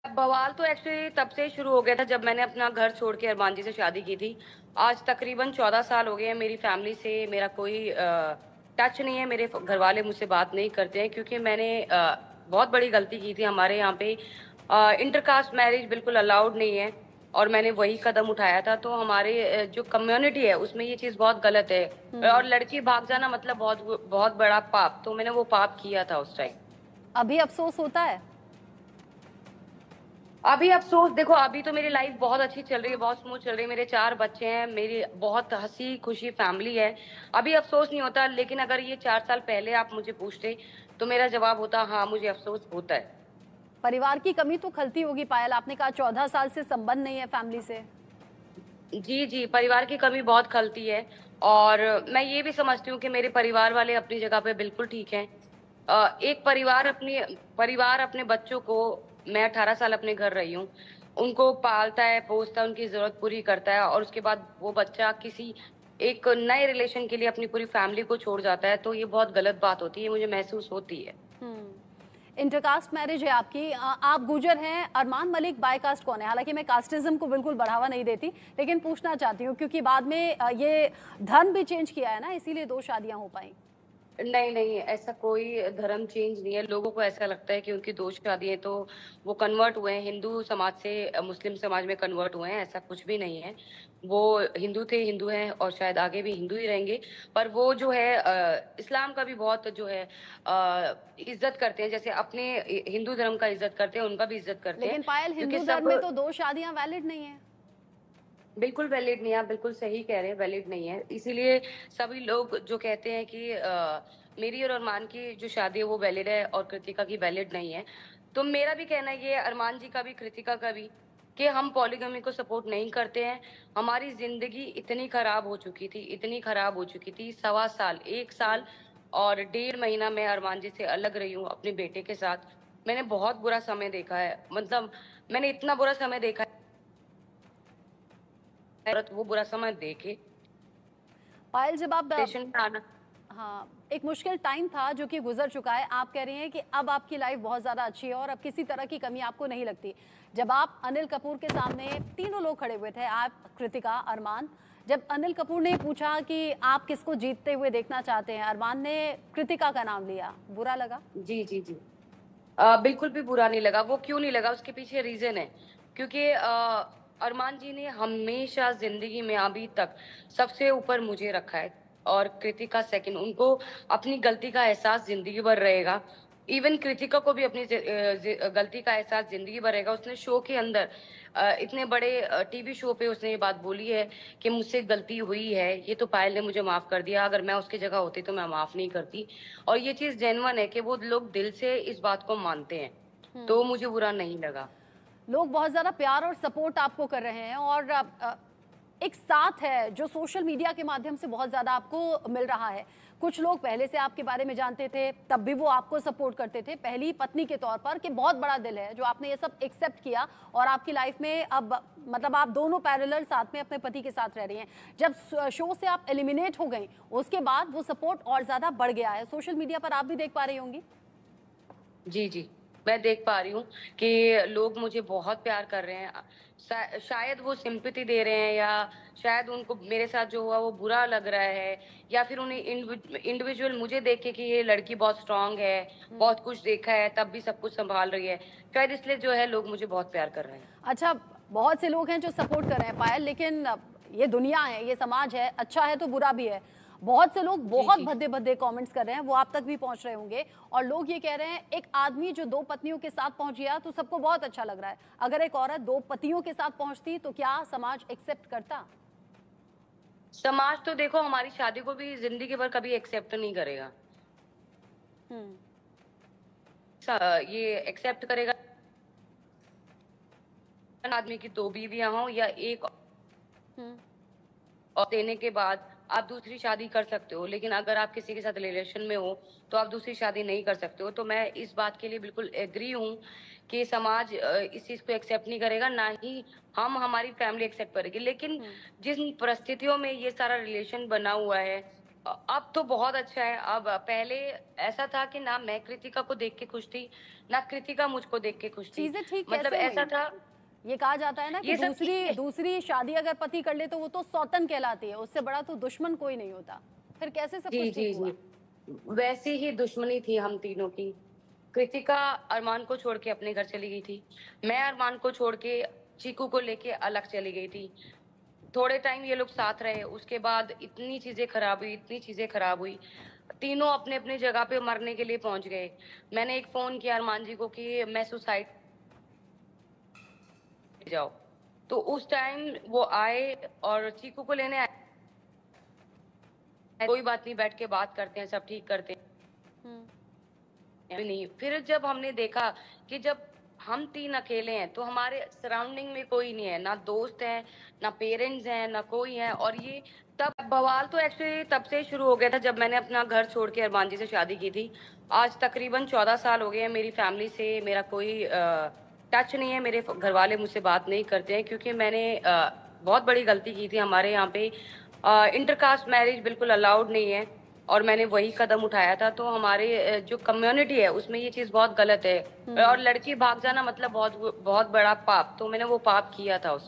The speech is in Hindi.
बवाल तो एक्चुअली तब से ही शुरू हो गया था जब मैंने अपना घर छोड़ के अरमान जी से शादी की थी। आज तकरीबन 14 साल हो गए हैं। मेरी फैमिली से मेरा कोई टच नहीं है। मेरे घर वाले मुझसे बात नहीं करते हैं क्योंकि मैंने बहुत बड़ी गलती की थी। हमारे यहाँ पे इंटरकास्ट मैरिज बिल्कुल अलाउड नहीं है और मैंने वही कदम उठाया था। तो हमारे जो कम्युनिटी है उसमें ये चीज़ बहुत गलत है और लड़की भाग जाना मतलब बहुत बहुत बड़ा पाप। तो मैंने वो पाप किया था उस टाइम। अभी अफ़सोस होता है? अभी अफ़सोस देखो, अभी तो मेरी लाइफ बहुत अच्छी चल रही है, बहुत स्मूथ चल रही है। मेरे 4 बच्चे हैं, मेरी बहुत हँसी-खुशी फैमिली है। अभी अफ़सोस नहीं होता, लेकिन अगर ये 4 साल पहले आप मुझे पूछते, तो मेरा जवाब होता हाँ, मुझे अफ़सोस होता है। परिवार की कमी तो खलती होगी पायल, आपने कहा 14 साल से संबंध नहीं है फैमिली से। जी, जी, परिवार की कमी बहुत खलती है और मैं ये भी समझती हूँ कि मेरे परिवार वाले अपनी जगह पे बिल्कुल ठीक हैं। एक परिवार अपने बच्चों को मैं 18 साल अपने घर रही हूँ, उनको पालता है, पोसता है, उनकी ज़रूरत पूरी करता है और उसके बाद वो बच्चा किसी एक नए रिलेशन के लिए अपनी पूरी फैमिली को छोड़ जाता है, तो ये बहुत गलत बात होती है, मुझे महसूस होती है। इंटरकास्ट मैरिज है आपकी, आप गुर्जर हैं, अरमान मलिक बाय कास्ट कौन है? हालांकि मैं कास्टिज्म को बिल्कुल बढ़ावा नहीं देती, लेकिन पूछना चाहती हूँ क्योंकि बाद में ये धर्म भी चेंज किया है ना, इसीलिए 2 शादियां हो पाई। नहीं, नहीं, ऐसा कोई धर्म चेंज नहीं है। लोगों को ऐसा लगता है कि उनकी 2 शादियाँ तो वो कन्वर्ट हुए हैं, हिंदू समाज से मुस्लिम समाज में कन्वर्ट हुए हैं, ऐसा कुछ भी नहीं है। वो हिंदू थे, हिंदू हैं और शायद आगे भी हिंदू ही रहेंगे। पर वो जो है इस्लाम का भी बहुत जो है इज़्ज़त करते हैं, जैसे अपने हिंदू धर्म का इज़्ज़त करते हैं, उनका भी इज़्ज़त करते हैं, लेकिन पायल, क्योंकि हिंदू धर्म सब में तो 2 शादियां वैलिड नहीं है। बिल्कुल वैलिड नहीं है, आप बिल्कुल सही कह रहे हैं, वैलिड नहीं है। इसीलिए सभी लोग जो कहते हैं कि मेरी और अरमान की जो शादी है वो वैलिड है और कृतिका की वैलिड नहीं है। तो मेरा भी कहना ये है, अरमान जी का भी, कृतिका का भी, कि हम पॉलीगमी को सपोर्ट नहीं करते हैं। हमारी ज़िंदगी इतनी खराब हो चुकी थी, इतनी खराब हो चुकी थी, सवा साल, 1 साल और 1.5 महीना मैं अरमान जी से अलग रही हूँ अपने बेटे के साथ। मैंने बहुत बुरा समय देखा है, मतलब मैंने इतना बुरा समय देखा है, वो बुरा समय देखे पायल, जब आप स्टेशन पे आना। हाँ, एक मुश्किल टाइम था जो कि गुजर चुका है। आप कह रही हैं कि अब आपकी लाइफ बहुत ज़्यादा अच्छी है और अब किसी तरह की कमी आपको नहीं लगती। जब आप अनिल कपूर के सामने, तीनों लोग खड़े हुए थे, आप, कृतिका, अरमान, जब अनिल कपूर ने पूछा कि आप किसको जीतते हुए देखना चाहते हैं, अरमान ने कृतिका का नाम लिया, बुरा लगा? जी, जी, जी। बिल्कुल भी बुरा नहीं लगा। वो क्यों नहीं लगा, उसके पीछे रीज़न है। क्योंकि अरमान जी ने हमेशा ज़िंदगी में अभी तक सबसे ऊपर मुझे रखा है और कृतिका सेकंड। उनको अपनी गलती का एहसास ज़िंदगी भर रहेगा। इवन कृतिका को भी अपनी गलती का एहसास ज़िंदगी भर रहेगा। उसने शो के अंदर इतने बड़े टीवी शो पे उसने ये बात बोली है कि मुझसे गलती हुई है, ये तो पायल ने मुझे माफ़ कर दिया, अगर मैं उसकी जगह होती तो मैं माफ़ नहीं करती। और ये चीज़ जेन्युइन है कि वो लोग दिल से इस बात को मानते हैं, तो मुझे बुरा नहीं लगा। लोग बहुत ज़्यादा प्यार और सपोर्ट आपको कर रहे हैं और एक साथ है जो सोशल मीडिया के माध्यम से बहुत ज़्यादा आपको मिल रहा है। कुछ लोग पहले से आपके बारे में जानते थे, तब भी वो आपको सपोर्ट करते थे, पहली पत्नी के तौर पर, कि बहुत बड़ा दिल है जो आपने ये सब एक्सेप्ट किया और आपकी लाइफ में अब मतलब आप दोनों पैरेलल साथ में अपने पति के साथ रह रही हैं। जब शो से आप एलिमिनेट हो गई, उसके बाद वो सपोर्ट और ज़्यादा बढ़ गया है। सोशल मीडिया पर आप भी देख पा रही होंगी। जी, जी। मैं देख पा रही हूँ कि लोग मुझे बहुत प्यार कर रहे हैं। शायद वो सिम्पैथी दे रहे हैं या शायद उनको मेरे साथ जो हुआ वो बुरा लग रहा है या फिर उन्हें इंडिविजुअल मुझे देख के कि ये लड़की बहुत स्ट्रॉन्ग है, बहुत कुछ देखा है, तब भी सब कुछ सँभाल रही है। शायद इसलिए जो है लोग मुझे बहुत प्यार कर रहे हैं। अच्छा, बहुत से लोग हैं जो सपोर्ट कर रहे हैं पायल, लेकिन ये दुनिया है, ये समाज है, अच्छा है तो बुरा भी है। बहुत से लोग जी, बहुत जी। भद्दे-भद्दे कमेंट्स कर रहे हैं, वो आप तक भी पहुंच रहे होंगे और लोग ये कह रहे हैं एक आदमी जो 2 पत्नियों के साथ पहुंच गया तो सबको बहुत अच्छा लग रहा है। अगर एक औरत 2 पतियों के साथ पहुंचती तो क्या समाज एक्सेप्ट करता? समाज तो देखो हमारी शादी को भी ज़िंदगी भर कभी एक्सेप्ट नहीं करेगा। हुँ। ये एक्सेप्ट करेगा आदमी की 2 बीवियाँ हों या 1 हुँ। और देने के बाद आप दूसरी शादी कर सकते हो, लेकिन अगर आप किसी के साथ रिलेशन में हो, तो आप दूसरी शादी नहीं कर सकते हो। तो मैं इस बात के लिए बिल्कुल एग्री हूँ कि समाज इस चीज़ को एक्सेप्ट नहीं करेगा, ना ही हम हमारी फैमिली एक्सेप्ट करेगी। लेकिन हुँ। जिन परिस्थितियों में ये सारा रिलेशन बना हुआ है, अब तो बहुत अच्छा है। अब पहले ऐसा था कि ना मैं कृतिका को देख के खुश थी, ना कृतिका मुझको देख के खुश थी। चीजें ठीक मतलब कैसे ऐसा हुई? था, ये कहा जाता है ना कि ये सब दूसरी चीज़ें दूसरी शादी अगर पति कर ले तो वो तो सौतन कहलाती है, उससे बड़ा तो दुश्मन कोई नहीं होता। फिर कैसे सब जी, कुछ ठीक जी, हुआ? जी। वैसी ही दुश्मनी थी हम तीनों की। कृतिका अरमान को छोड़ के अपने घर चली गई थी। मैं अरमान को छोड़ के चीकू को लेके अलग चली गई थी। थोड़े टाइम ये लोग साथ रहे, उसके बाद इतनी चीज़ें खराब हुई, इतनी चीज़ें खराब हुई। तीनों अपने-अपने जगह पे मरने के लिए पहुँच गए। मैंने एक फ़ोन किया अरमान जी को कि मैं सुसाइड जाओ। तो उस टाइम वो आए और चीकू को लेने आए, कोई बात नहीं बैठ के बात करते हैं, सब ठीक करते हम्म। हैं। नहीं, फिर जब हमने देखा कि जब हम 3 अकेले हैं, तो हमारे सराउंडिंग में कोई नहीं है, ना दोस्त है, ना पेरेंट्स हैं, ना कोई है और ये तब बवाल तो एक्चुअली तब से शुरू हो गया था जब मैंने अपना घर छोड़ के अरमान जी से शादी की थी। आज तकरीबन 14 साल हो गए हैं, मेरी फैमिली से मेरा कोई टच नहीं है, मेरे घरवाले मुझसे बात नहीं करते हैं क्योंकि मैंने बहुत बड़ी गलती की थी। हमारे यहाँ पे इंटरकास्ट मैरिज बिल्कुल अलाउड नहीं है और मैंने वही कदम उठाया था। तो हमारे जो कम्युनिटी है उसमें ये चीज़ बहुत गलत है और हम्म। लड़की भाग जाना मतलब बहुत बहुत बड़ा पाप। तो मैंने वो पाप किया था उस